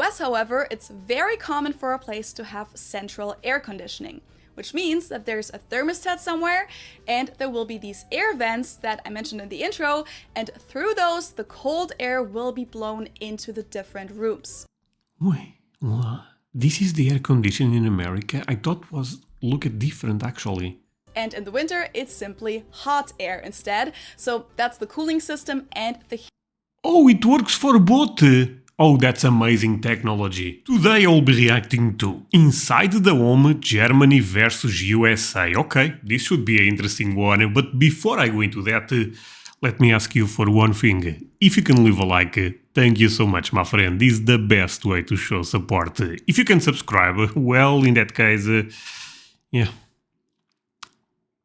US, however, it's very common for a place to have central air conditioning, which means that there's a thermostat somewhere and there will be these air vents that I mentioned in the intro, and through those the cold air will be blown into the different rooms. Wait, what? This is the air conditioning in America? I thought was look at different actually. And in the winter, it's simply hot air instead. So that's the cooling system and the heat. Oh, it works for both! Oh, that's amazing technology. Today I'll be reacting to Inside the Home, Germany versus USA. Okay, this should be an interesting one, but before I go into that, let me ask you for one thing. If you can leave a like, thank you so much, my friend. This is the best way to show support. If you can subscribe, well, in that case, yeah,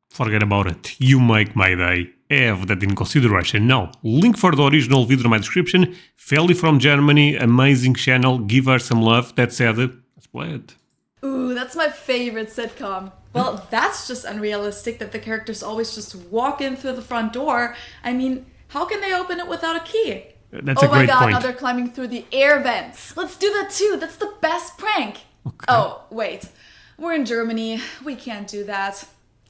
forget about it. You make my day. Have that in consideration. Now, link for the original video in my description. Feli from Germany, amazing channel. Give her some love. That said, let's play it. Ooh, that's my favorite sitcom. Well, that's just unrealistic that the characters always just walk in through the front door. I mean, how can they open it without a key? That's a great point. Oh my god, now they're climbing through the air vents. Let's do that too. That's the best prank. Okay. Oh, wait. We're in Germany. We can't do that.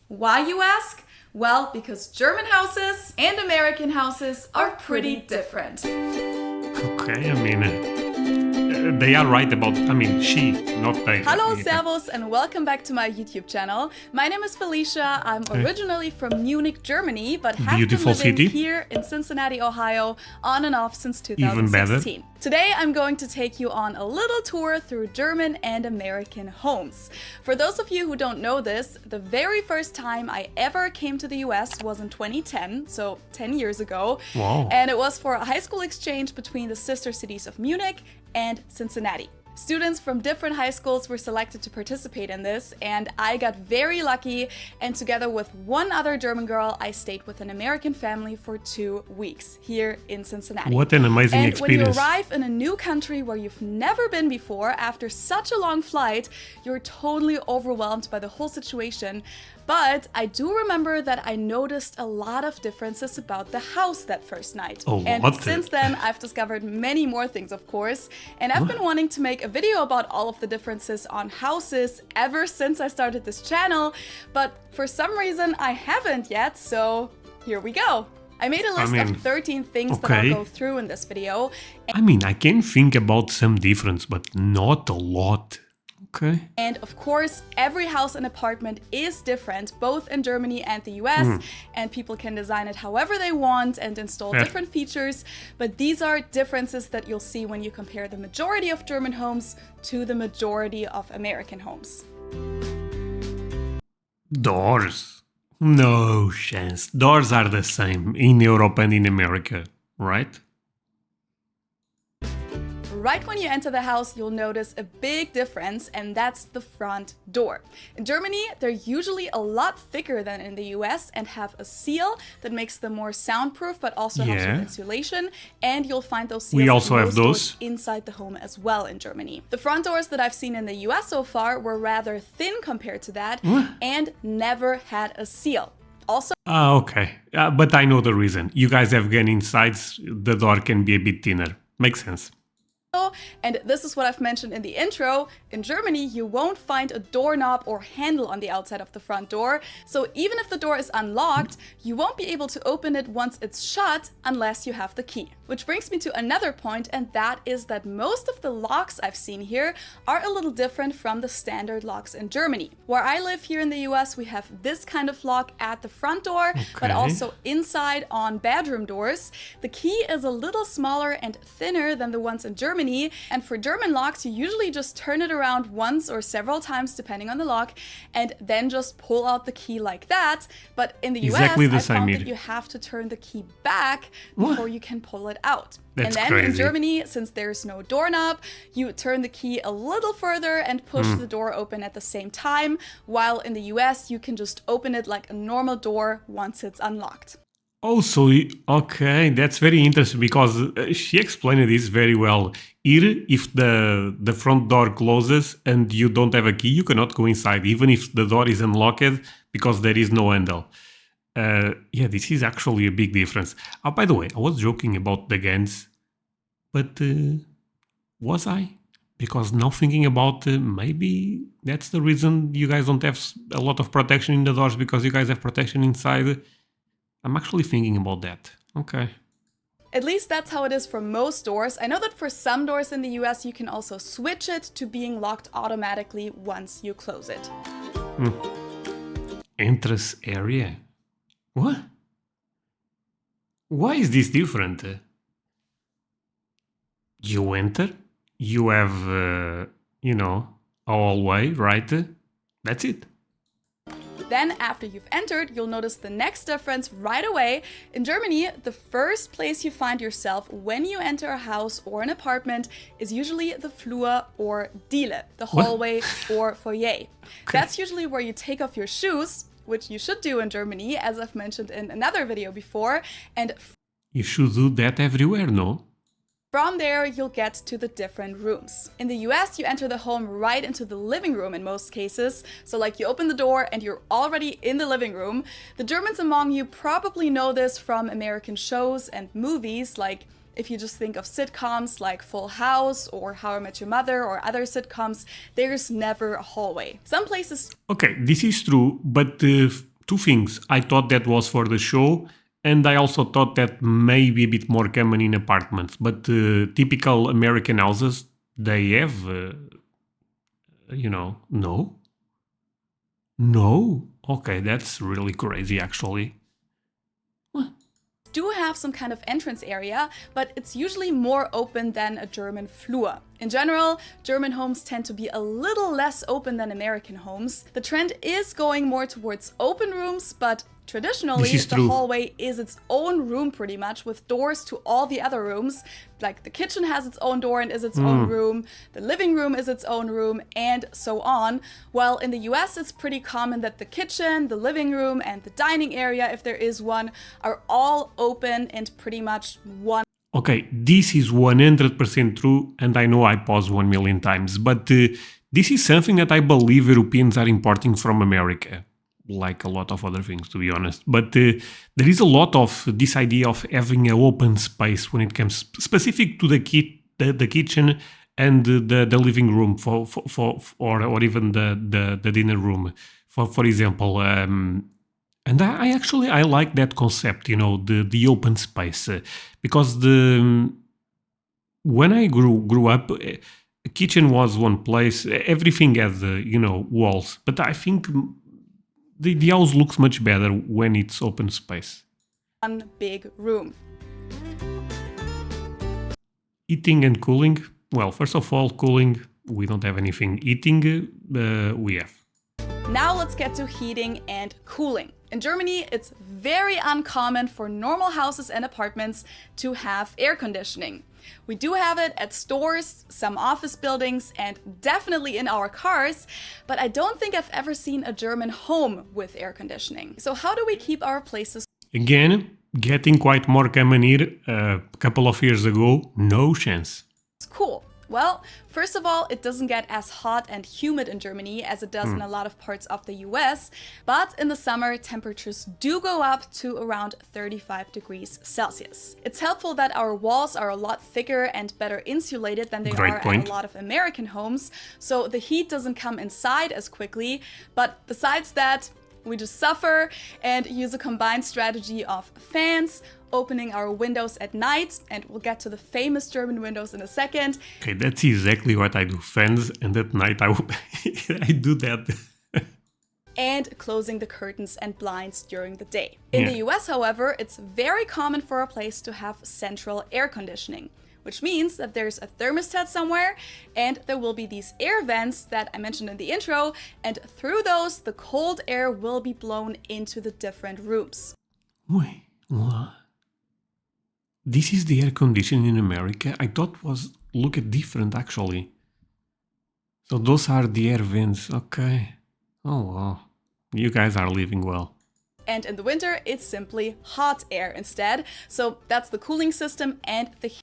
Why, you ask? Well, because German houses and American houses are pretty different. Okay, I mean, they are right about, she, not they. Hello, servus, and welcome back to my YouTube channel. My name is Felicia. I'm originally from Munich, Germany, but have been living here in Cincinnati, Ohio, on and off since 2016. Today, I'm going to take you on a little tour through German and American homes. For those of you who don't know this, the very first time I ever came to the US was in 2010, so 10 years ago. Wow. And it was for a high school exchange between the sister cities of Munich and Cincinnati. Students from different high schools were selected to participate in this, and I got very lucky, and together with one other German girl, I stayed with an American family for 2 weeks here in Cincinnati. What an amazing experience. And when you arrive in a new country where you've never been before, after such a long flight, you're totally overwhelmed by the whole situation. But I do remember that I noticed a lot of differences about the house that first night. And since then, I've discovered many more things, of course. And I've been wanting to make a video about all of the differences on houses ever since I started this channel. But for some reason, I haven't yet, so here we go. I made a list of 13 things that I'll go through in this video. I can think about some difference, but not a lot. Okay. And of course, every house and apartment is different, both in Germany and the US, and people can design it however they want and install different features. But these are differences that you'll see when you compare the majority of German homes to the majority of American homes. Doors. No chance. Doors are the same in Europe and in America, right? Right when you enter the house, you'll notice a big difference, and that's the front door. In Germany, they're usually a lot thicker than in the US and have a seal that makes them more soundproof, but also helps with insulation. And you'll find those seals inside the home as well in Germany. The front doors that I've seen in the US so far were rather thin compared to that and never had a seal. Also, okay. But I know the reason. You guys have gone inside, the door can be a bit thinner. Makes sense. And this is what I've mentioned in the intro, in Germany you won't find a doorknob or handle on the outside of the front door, so even if the door is unlocked, you won't be able to open it once it's shut unless you have the key. Which brings me to another point, and that is that most of the locks I've seen here are a little different from the standard locks in Germany. Where I live here in the US, we have this kind of lock at the front door, but also inside on bedroom doors. The key is a little smaller and thinner than the ones in Germany, and for German locks, you usually just turn it around once or several times depending on the lock, and then just pull out the key like that. But in the US, I found that you have to turn the key back before you can pull it out. That's and then crazy. In Germany, since there's no doorknob, you turn the key a little further and push the door open at the same time, while in the US, you can just open it like a normal door once it's unlocked. Oh, so, okay, that's very interesting because she explained this very well. Here, if the front door closes and you don't have a key, you cannot go inside, even if the door is unlocked because there is no handle. Yeah, this is actually a big difference. By the way, I was joking about the guns, but was I? Because now thinking about maybe that's the reason you guys don't have a lot of protection in the doors because you guys have protection inside. I'm actually thinking about that. Okay. At least that's how it is for most doors. I know that for some doors in the US, you can also switch it to being locked automatically once you close it. Entrance area? What? Why is this different? You enter, you have, a hallway, right? That's it. Then, after you've entered, you'll notice the next difference right away. In Germany, the first place you find yourself when you enter a house or an apartment is usually the Flur or Diele, the hallway or foyer. Okay. That's usually where you take off your shoes, which you should do in Germany, as I've mentioned in another video before, and you should do that everywhere, no? From there, you'll get to the different rooms. In the US, you enter the home right into the living room in most cases. So like you open the door and you're already in the living room. The Germans among you probably know this from American shows and movies, like if you just think of sitcoms like Full House or How I Met Your Mother or other sitcoms, there's never a hallway. Some places... Okay, this is true, but two things. I thought that was for the show. And I also thought that maybe a bit more common in apartments. But typical American houses, they have, no? No? Okay, that's really crazy, actually. What? Do have some kind of entrance area, but it's usually more open than a German Flur. In general, German homes tend to be a little less open than American homes. The trend is going more towards open rooms, but traditionally, the hallway is its own room pretty much, with doors to all the other rooms. Like the kitchen has its own door and is its own room, the living room is its own room, and so on. While in the US, it's pretty common that the kitchen, the living room, and the dining area, if there is one, are all open and pretty much one. Okay, this is 100% true, and I know I paused 1 million times, but this is something that I believe Europeans are importing from America. Like a lot of other things, to be honest. But there is a lot of this idea of having an open space when it comes specific to the kitchen and the living room or even the dinner room. For example, and I like that concept, the open space, because when I grew up. A kitchen was one place. Everything had walls, but I think. The house looks much better when it's open space. One big room. Eating and cooling. Well, first of all, cooling, we don't have anything. Eating, we have. Now let's get to heating and cooling. In Germany, it's very uncommon for normal houses and apartments to have air conditioning. We do have it at stores, some office buildings, and definitely in our cars, but I don't think I've ever seen a German home with air conditioning. So how do we keep our places? Again, getting quite more common here. A couple of years ago, no chance. Cool. Well, first of all, it doesn't get as hot and humid in Germany as it does in a lot of parts of the US, but in the summer, temperatures do go up to around 35 degrees Celsius. It's helpful that our walls are a lot thicker and better insulated than they are at a lot of American homes, so the heat doesn't come inside as quickly, but besides that, we just suffer and use a combined strategy of fans, opening our windows at night, and we'll get to the famous German windows in a second. Okay, that's exactly what I do, fans, and at night I do that. And closing the curtains and blinds during the day. In the US, however, it's very common for a place to have central air conditioning, which means that there's a thermostat somewhere and there will be these air vents that I mentioned in the intro, and through those, the cold air will be blown into the different rooms. Wait, what? This is the air conditioning in America? I thought looked different actually. So those are the air vents, okay. Oh wow, you guys are living well. And in the winter, it's simply hot air instead. So that's the cooling system and the heat.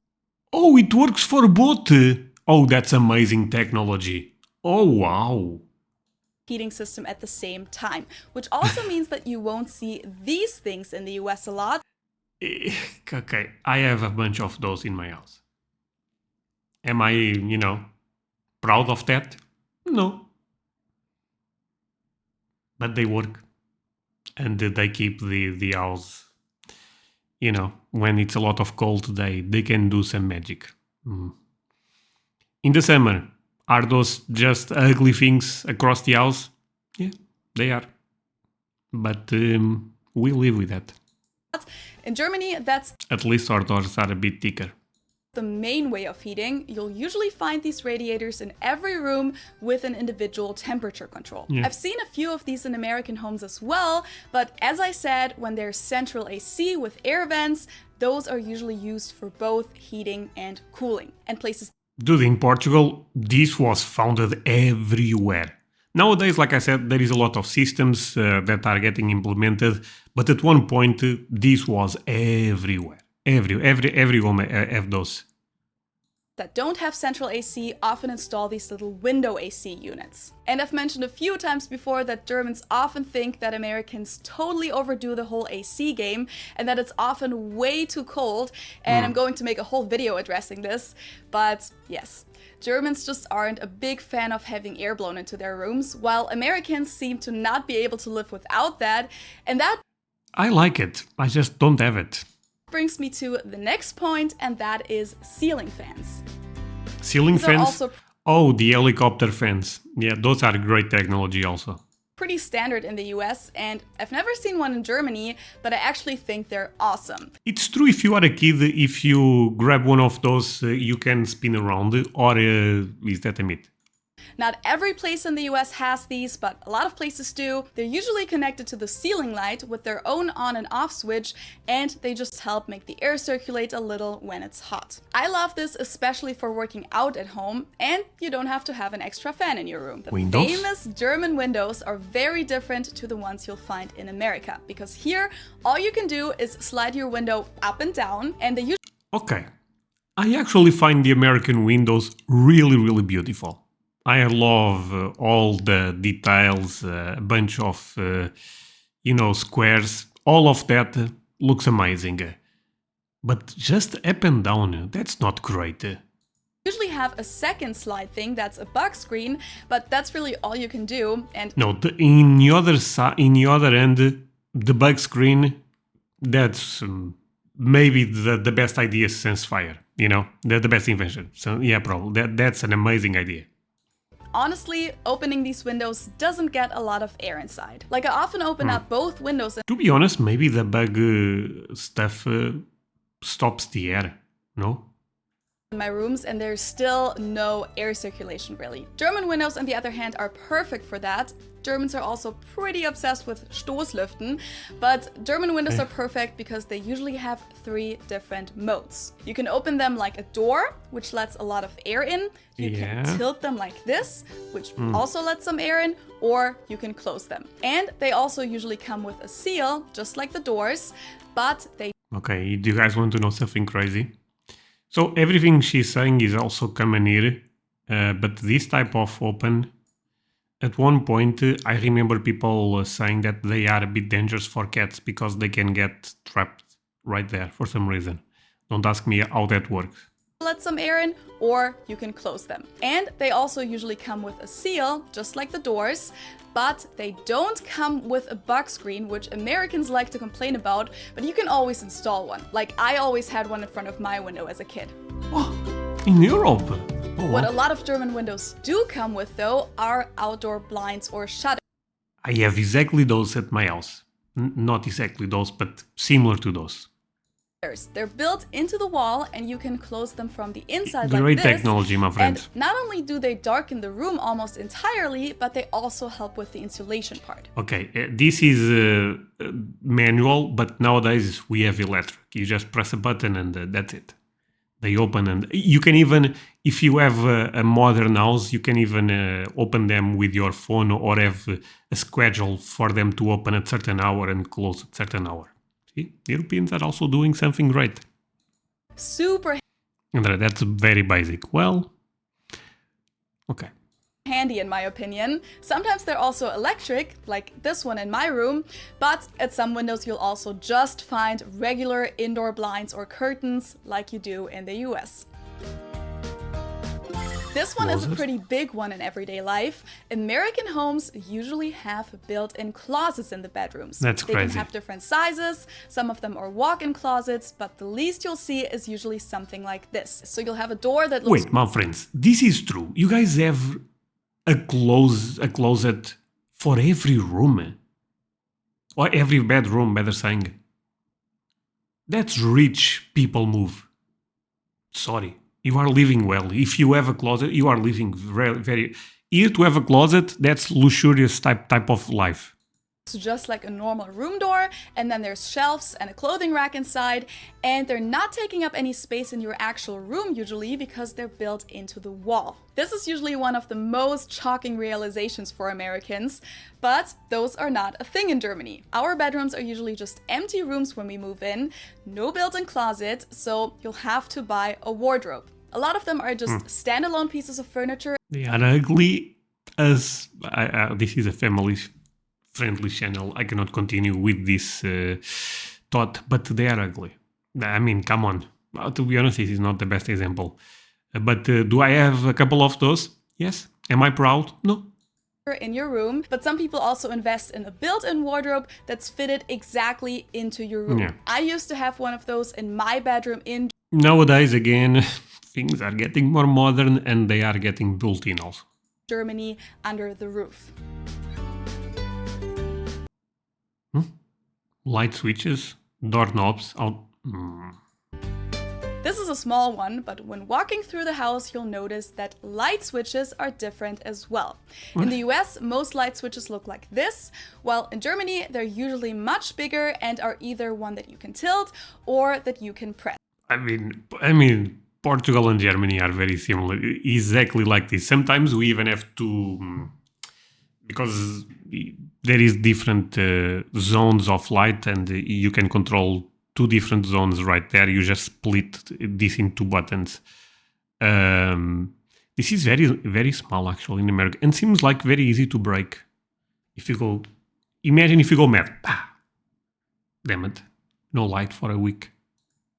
Oh, it works for both. Oh, that's amazing technology. Oh wow. Heating system at the same time, which also means that you won't see these things in the US a lot. Okay, I have a bunch of those in my house. Am I, proud of that? No. But they work. And they keep the house, when it's a lot of cold, they can do some magic. In the summer, are those just ugly things across the house? Yeah, they are. But we live with that. In Germany, that's At least our doors are a bit thicker. the main way of heating. You'll usually find these radiators in every room with an individual temperature control. Yeah. I've seen a few of these in American homes as well, but as I said, when there's central AC with air vents, those are usually used for both heating and cooling. And places Dude, in Portugal, this was founded everywhere. Nowadays, like I said, there is a lot of systems that are getting implemented, but at one point, this was everywhere. Every home have those. that don't have central AC often install these little window AC units. And I've mentioned a few times before that Germans often think that Americans totally overdo the whole AC game and that it's often way too cold. And I'm going to make a whole video addressing this. But yes, Germans just aren't a big fan of having air blown into their rooms, while Americans seem to not be able to live without that. And that I like it. I just don't have it. brings me to the next point, and that is ceiling fans. Ceiling These are fans? also Oh, the helicopter fans. Yeah, those are great technology also. pretty standard in the US, and I've never seen one in Germany, but I actually think they're awesome. It's true if you are a kid, if you grab one of those, you can spin around, or is that a myth? Not every place in the US has these, but a lot of places do. They're usually connected to the ceiling light with their own on and off switch, and they just help make the air circulate a little when it's hot. I love this especially for working out at home, and you don't have to have an extra fan in your room. The Windows? famous German windows are very different to the ones you'll find in America, because here all you can do is slide your window up and down, and they usually Okay. I actually find the American windows really, really beautiful. I love all the details, a bunch of, squares. All of that looks amazing. But just up and down, that's not great. usually have a second slide thing that's a bug screen, but that's really all you can do. And No, in the other end, the bug screen, that's maybe the best idea since fire. The best invention. So yeah, probably that's an amazing idea. honestly, opening these windows doesn't get a lot of air inside. Like I often open up both windows To be honest, maybe the bug stuff stops the air. No? in my rooms and there's still no air circulation really. German windows, on the other hand, are perfect for that. Germans are also pretty obsessed with Stoßlüften, but German windows are perfect because they usually have 3 different modes. You can open them like a door, which lets a lot of air in. You Yeah. can tilt them like this, which also lets some air in, or you can close them. And they also usually come with a seal, just like the doors, but they Okay, do you guys want to know something crazy? So everything she's saying is also common here, but this type of open, at one point I remember people saying that they are a bit dangerous for cats because they can get trapped right there for some reason. Don't ask me how that works. let some air in, or you can close them. And they also usually come with a seal, just like the doors, but they don't come with a bug screen, which Americans like to complain about, but you can always install one. Like I always had one in front of my window as a kid. Oh, in Europe? Oh, What a wow. lot of German windows do come with, though, are outdoor blinds or shutters. I have exactly those at my house. Not exactly those, but similar to those. They're built into the wall and you can close them from the inside Great like this. technology, my friend. And not only do they darken the room almost entirely, but they also help with the insulation part. Okay, this is manual, but nowadays we have electric. You just press a button and that's it. They open, and you can even, if you have a modern house, you can even open them with your phone or have a schedule for them to open at certain hour and close at certain hour. See, Europeans are also doing something great. Super André, that's very basic. Well, okay. handy in my opinion. Sometimes they're also electric, like this one in my room, but at some windows you'll also just find regular indoor blinds or curtains like you do in the US. This one is a Closet? pretty big one in everyday life. American homes usually have built-in closets in the bedrooms. That's They crazy. can have different sizes. Some of them are walk-in closets, but the least you'll see is usually something like this. So you'll have a door that looks Wait, my friends, this is true. You guys have a closet for every room. Or every bedroom, better saying. That's rich people move. Sorry. You are living well. If you have a closet, you are living very. Here to have a closet, that's luxurious type of life. just like a normal room door, and then there's shelves and a clothing rack inside, and they're not taking up any space in your actual room usually because they're built into the wall. This is usually one of the most shocking realizations for Americans, but those are not a thing in Germany. Our bedrooms are usually just empty rooms when we move in, no built-in closet, so you'll have to buy a wardrobe. A lot of them are just standalone pieces of furniture. They are ugly as... this is a family-friendly channel. I cannot continue with this thought, but they are ugly. I mean, come on. To be honest, this is not the best example. But do I have a couple of those? Yes. Am I proud? No. In your room, but some people also invest in a built-in wardrobe that's fitted exactly into your room. Yeah. I used to have one of those in my bedroom in Nowadays, again, things are getting more modern and they are getting built in also. Germany under the roof. Light switches, doorknobs. This is a small one, but when walking through the house, you'll notice that light switches are different as well. In the US, most light switches look like this, while in Germany, they're usually much bigger and are either one that you can tilt or that you can press. I mean, Portugal and Germany are very similar, exactly like this. Sometimes we even have to, because there is different zones of light, and you can control two different zones right there. You just split this in two buttons. This is very, very small actually in America, and seems like very easy to break. If you go, imagine if you go mad, damn it, no light for a week.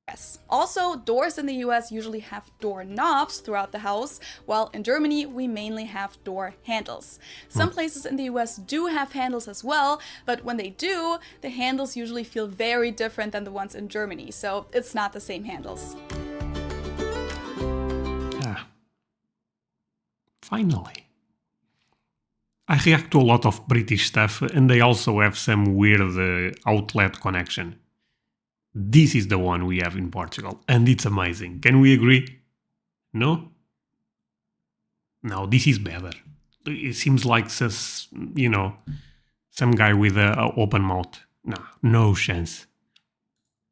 Yes. Also, doors in the US usually have door knobs throughout the house, while in Germany we mainly have door handles. Some places in the US do have handles as well, but when they do, the handles usually feel very different than the ones in Germany, so it's not the same handles. Finally. I react to a lot of British stuff, and they also have some weird outlet connection. This is the one we have in Portugal, and it's amazing. Can we agree? No? No, this is better. It seems like, you know, some guy with an open mouth. No chance.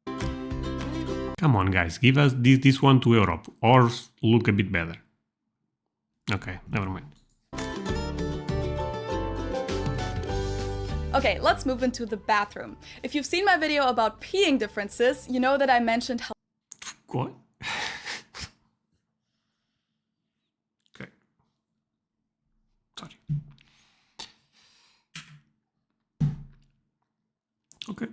Come on, guys, give us this one to Europe, or look a bit better. Okay, never mind. Okay, let's move into the bathroom. If you've seen my video about peeing differences, you know that I mentioned how What? Okay. Sorry. Okay.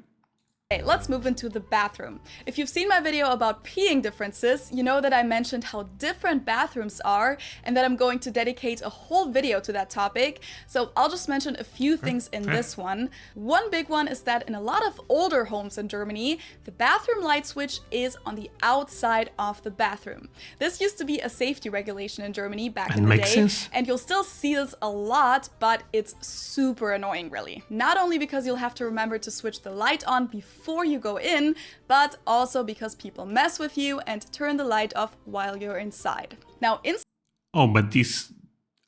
Okay, let's move into the bathroom. If you've seen my video about peeing differences, you know that I mentioned how different bathrooms are and that I'm going to dedicate a whole video to that topic. So I'll just mention a few things in this one. One big one is that in a lot of older homes in Germany, the bathroom light switch is on the outside of the bathroom. This used to be a safety regulation in Germany back in the makes day, sense. and you'll still see this a lot, but it's super annoying really. Not only because you'll have to remember to switch the light on before you go in, but also because people mess with you and turn the light off while you're inside. Now, Oh, but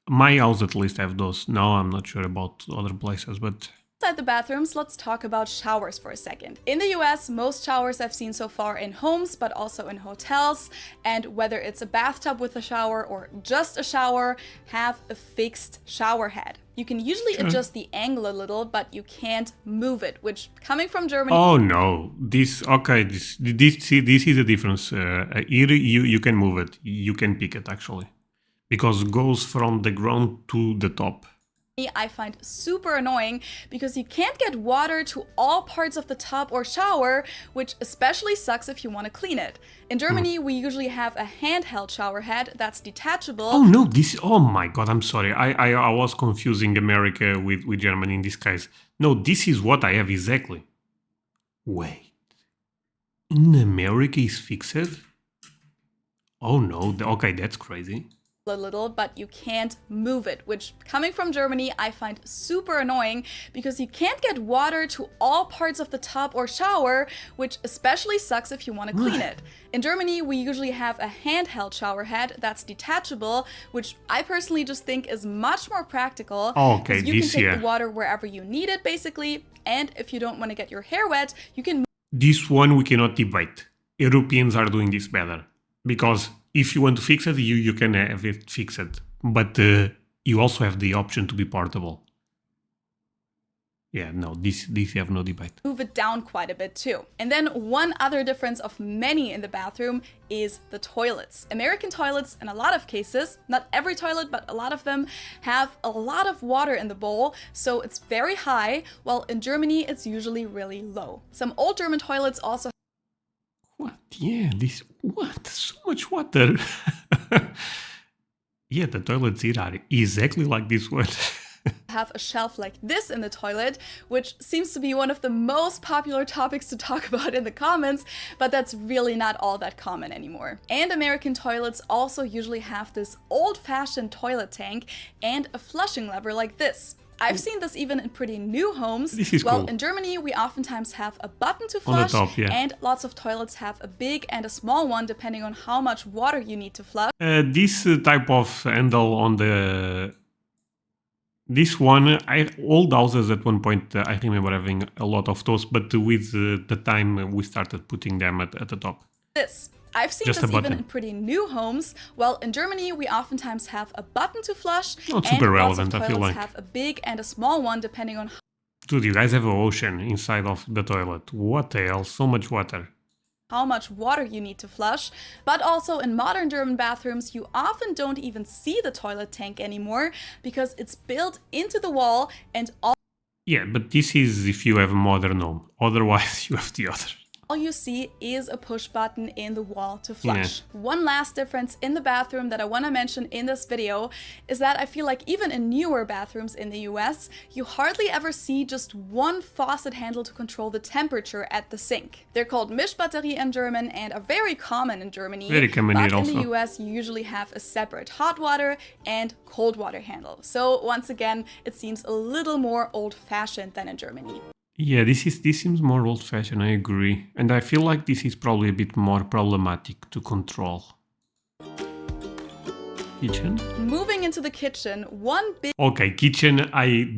my house at least have those. No, I'm not sure about other places, but inside the bathrooms, let's talk about showers for a second. In the US, most showers I've seen so far in homes, but also in hotels, and whether it's a bathtub with a shower or just a shower, have a fixed shower head. You can usually adjust the angle a little, but you can't move it, which coming from Germany... oh no, this is a difference. Here you can move it, you can pick it actually, because it goes from the ground to the top. I find super annoying because you can't get water to all parts of the tub or shower, which especially sucks if you want to clean it. In Germany, we usually have a handheld shower head that's detachable. Oh no, oh my god, I'm sorry. I was confusing America with Germany in this case. No, this is what I have exactly. Wait. In America is fixed? Oh no, okay, that's crazy. A little, but you can't move it, which coming from Germany, I find super annoying because you can't get water to all parts of the tub or shower, which especially sucks if you want to clean it. In Germany, we usually have a handheld shower head that's detachable, which I personally just think is much more practical. Okay, you can take the water wherever you need it, basically, and if you don't want to get your hair wet, you can. This one we cannot debate. Europeans are doing this better because if you want to fix it, you can have it fixed. But you also have the option to be portable. Yeah, no, this have no debate. Move it down quite a bit too. And then one other difference of many in the bathroom is the toilets. American toilets, in a lot of cases, not every toilet, but a lot of them have a lot of water in the bowl, so it's very high, while in Germany it's usually really low. Some old German toilets also what? Yeah, what? So much water. Yeah, the toilets here are exactly like this one. have a shelf like this in the toilet, which seems to be one of the most popular topics to talk about in the comments, but that's really not all that common anymore. And American toilets also usually have this old-fashioned toilet tank and a flushing lever like this. I've seen this even in pretty new homes. This is well, cool. In Germany, we oftentimes have a button to flush, on the top, yeah. And lots of toilets have a big and a small one depending on how much water you need to flush. This type of handle on this one, old houses at one point, I remember having a lot of those, but with the time we started putting them at the top. I've seen Just this even in pretty new homes. Well, in Germany, we oftentimes have a button to flush, Not super relevant, lots of I feel toilets like. have a big and a small one depending on Dude, you guys have an ocean inside of the toilet. What the hell? So much water. how much water you need to flush. But also in modern German bathrooms, you often don't even see the toilet tank anymore because it's built into the wall and all Yeah, but this is if you have a modern home. Otherwise, you have the other. you see is a push button in the wall to flush. Yeah. One last difference in the bathroom that I want to mention in this video is that I feel like even in newer bathrooms in the US, you hardly ever see just one faucet handle to control the temperature at the sink. They're called Mischbatterie in German and are very common in Germany. Very common here also. In the US, you usually have a separate hot water and cold water handle. So once again, it seems a little more old-fashioned than in Germany. Yeah, this seems more old-fashioned, I agree. And I feel like this is probably a bit more problematic to control. Kitchen? Moving into the kitchen, one big... Okay, kitchen,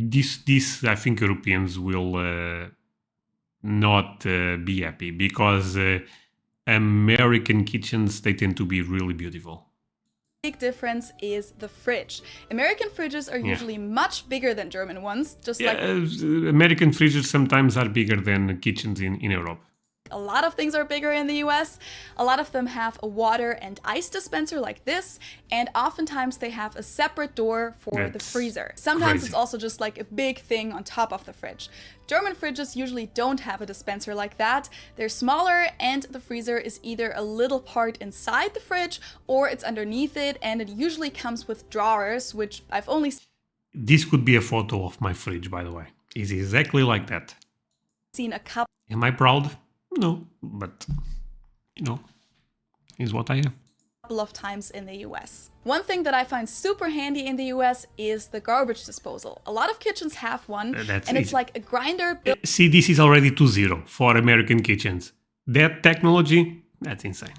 this I think Europeans will not be happy, because American kitchens, they tend to be really beautiful. Big difference is the fridge. American fridges are usually much bigger than German ones, just like American fridges sometimes are bigger than kitchens in Europe. A lot of things are bigger in the US. A lot of them have a water and ice dispenser like this, and oftentimes they have a separate door for the freezer. Sometimes it's also just like a big thing on top of the fridge. German fridges usually don't have a dispenser like that. They're smaller and the freezer is either a little part inside the fridge or it's underneath it, and it usually comes with drawers, which I've only This could be a photo of my fridge, by the way. It's exactly like that. Seen a couple. Am I proud? No, but, you know, is what I have. Of times in the US. One thing that I find super handy in the US is the garbage disposal. A lot of kitchens have one, and it's like a grinder. See, this is already 2-0 for American kitchens. That technology, that's insane.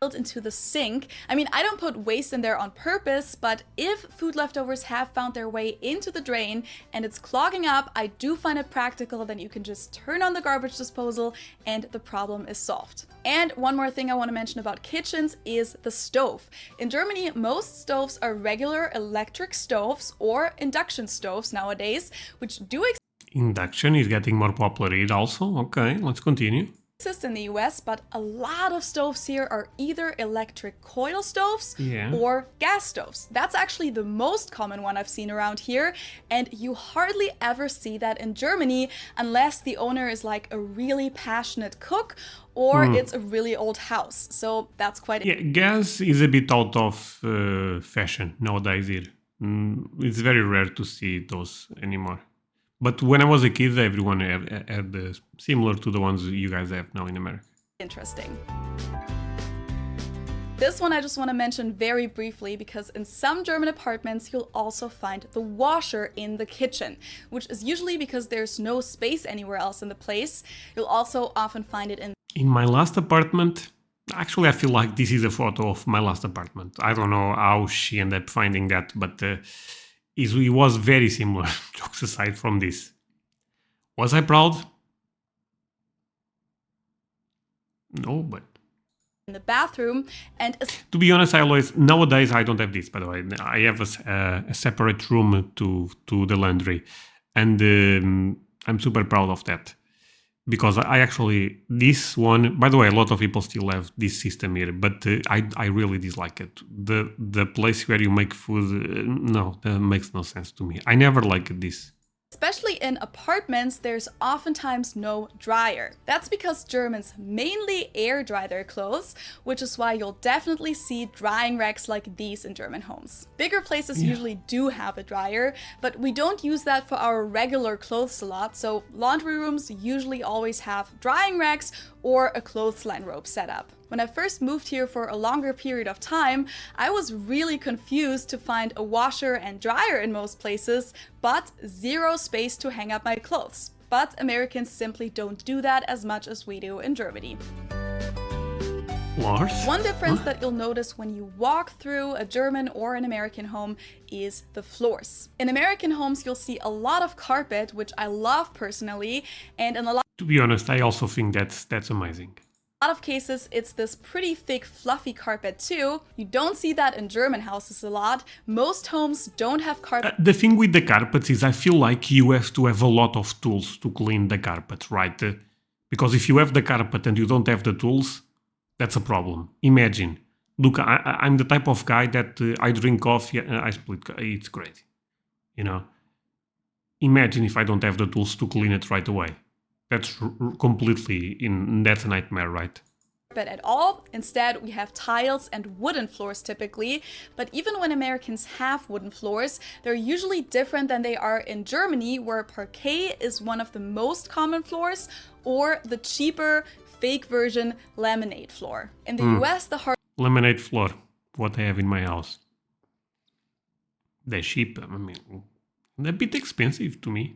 Built into the sink. I mean, I don't put waste in there on purpose, but if food leftovers have found their way into the drain and it's clogging up, I do find it practical that you can just turn on the garbage disposal and the problem is solved. And one more thing I want to mention about kitchens is the stove. In Germany, most stoves are regular electric stoves or induction stoves nowadays, which do Induction is getting more popular here also. Okay, let's continue. exist in the US, but a lot of stoves here are either electric coil stoves Yeah. or gas stoves. That's actually the most common one I've seen around here, and you hardly ever see that in Germany unless the owner is like a really passionate cook or it's a really old house. So that's quite Yeah, gas is a bit out of fashion nowadays here. It's very rare to see those anymore. But when I was a kid, everyone had similar to the ones you guys have now in America. interesting. This one I just want to mention very briefly because in some German apartments you'll also find the washer in the kitchen, which is usually because there's no space anywhere else in the place. You'll also often find it In my last apartment, actually, I feel like this is a photo of my last apartment. I don't know how she ended up finding that, but it was very similar, jokes aside from this. Was I proud? No, but in the bathroom, and to be honest, nowadays I don't have this. By the way, I have a separate room to the laundry, and I'm super proud of that because I actually this one. By the way, a lot of people still have this system here, but I really dislike it. The place where you make food, no, that makes no sense to me. I never liked this. especially in apartments, there's oftentimes no dryer. That's because Germans mainly air dry their clothes, which is why you'll definitely see drying racks like these in German homes. Bigger places usually do have a dryer, but we don't use that for our regular clothes a lot, so laundry rooms usually always have drying racks or a clothesline rope set up. When I first moved here for a longer period of time, I was really confused to find a washer and dryer in most places, but zero space to hang up my clothes. But Americans simply don't do that as much as we do in Germany. Lars? One difference that you'll notice when you walk through a German or an American home is the floors. In American homes, you'll see a lot of carpet, which I love personally, and in a lot To be honest, I also think that's amazing. of cases, it's this pretty thick, fluffy carpet too. You don't see that in German houses a lot. Most homes don't have carpet. The thing with the carpets is I feel like you have to have a lot of tools to clean the carpet, right? Because if you have the carpet and you don't have the tools, that's a problem. Imagine. Look, I'm the type of guy that I drink coffee, I split, it's crazy. You know? Imagine if I don't have the tools to clean it right away. That's that's a nightmare, right? At all. Instead, we have tiles and wooden floors typically. But even when Americans have wooden floors, they're usually different than they are in Germany, where parquet is one of the most common floors, or the cheaper fake version laminate floor. In the US, the Laminate floor, what I have in my house. They're cheap, I mean, they're a bit expensive to me.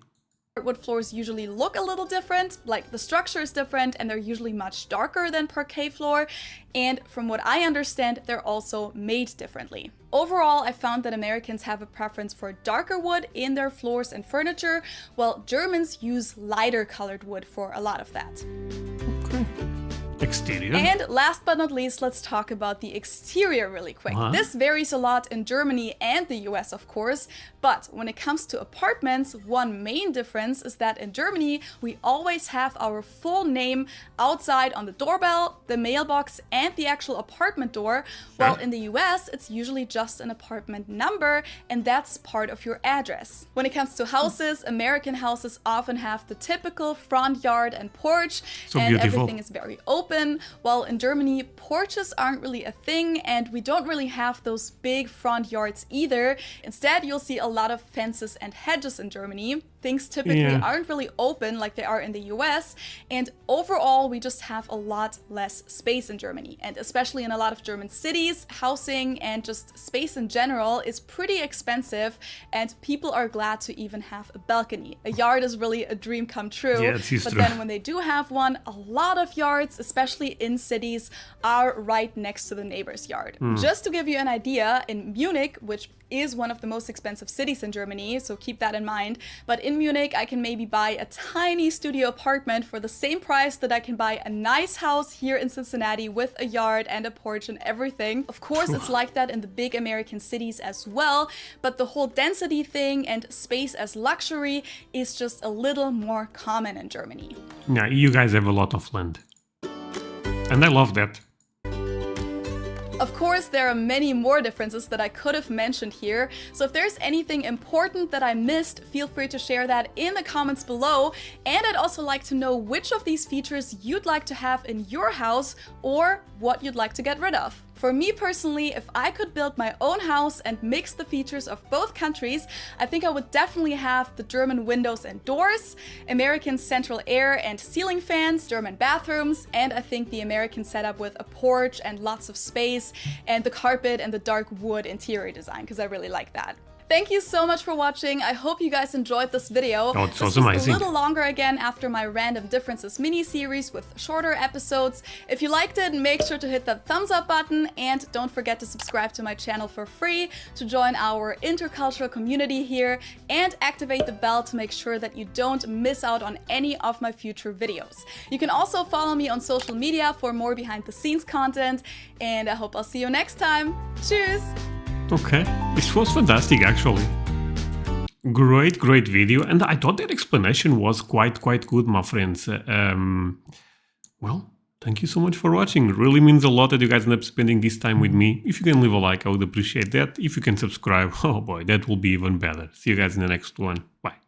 hardwood floors usually look a little different, like the structure is different and they're usually much darker than parquet floor. And from what I understand, they're also made differently. Overall, I found that Americans have a preference for darker wood in their floors and furniture, while Germans use lighter colored wood for a lot of that. Okay. Exterior. And last but not least, let's talk about the exterior really quick. This varies a lot in Germany and the US, of course, but when it comes to apartments, one main difference is that in Germany, we always have our full name outside on the doorbell, the mailbox, and the actual apartment door, while in the US, it's usually just an apartment number, and that's part of your address. When it comes to houses, American houses often have the typical front yard and porch, and everything is very open. While in Germany, porches aren't really a thing, and we don't really have those big front yards either. Instead, you'll see a lot of fences and hedges in Germany. Things typically aren't really open like they are in the US, and overall, we just have a lot less space in Germany. And especially in a lot of German cities, housing and just space in general is pretty expensive, and people are glad to even have a balcony. A yard is really a dream come true, but then when they do have one, a lot of yards, especially in cities, are right next to the neighbor's yard. Just to give you an idea, in Munich, which is one of the most expensive cities in Germany, so keep that in mind. But in Munich, I can maybe buy a tiny studio apartment for the same price that I can buy a nice house here in Cincinnati with a yard and a porch and everything. Of course, it's like that in the big American cities as well, but the whole density thing and space as luxury is just a little more common in Germany. Yeah, you guys have a lot of land. And I love that. Of course, there are many more differences that I could have mentioned here, so if there's anything important that I missed, feel free to share that in the comments below. And I'd also like to know which of these features you'd like to have in your house or what you'd like to get rid of. For me personally, if I could build my own house and mix the features of both countries, I think I would definitely have the German windows and doors, American central air and ceiling fans, German bathrooms, and I think the American setup with a porch and lots of space, and the carpet and the dark wood interior design, because I really like that. Thank you so much for watching. I hope you guys enjoyed this video. Oh, it was this was amazing. a little longer again after my Random Differences mini-series with shorter episodes. If you liked it, make sure to hit that thumbs up button and don't forget to subscribe to my channel for free to join our intercultural community here and activate the bell to make sure that you don't miss out on any of my future videos. You can also follow me on social media for more behind the scenes content, and I hope I'll see you next time. Tschüss! Okay, this was fantastic actually. Great video, and I thought that explanation was quite good, my friends. Well, thank you so much for watching. It really means a lot that you guys end up spending this time with me. If you can leave a like, I would appreciate that. If you can subscribe, oh boy, that will be even better. See you guys in the next one. Bye.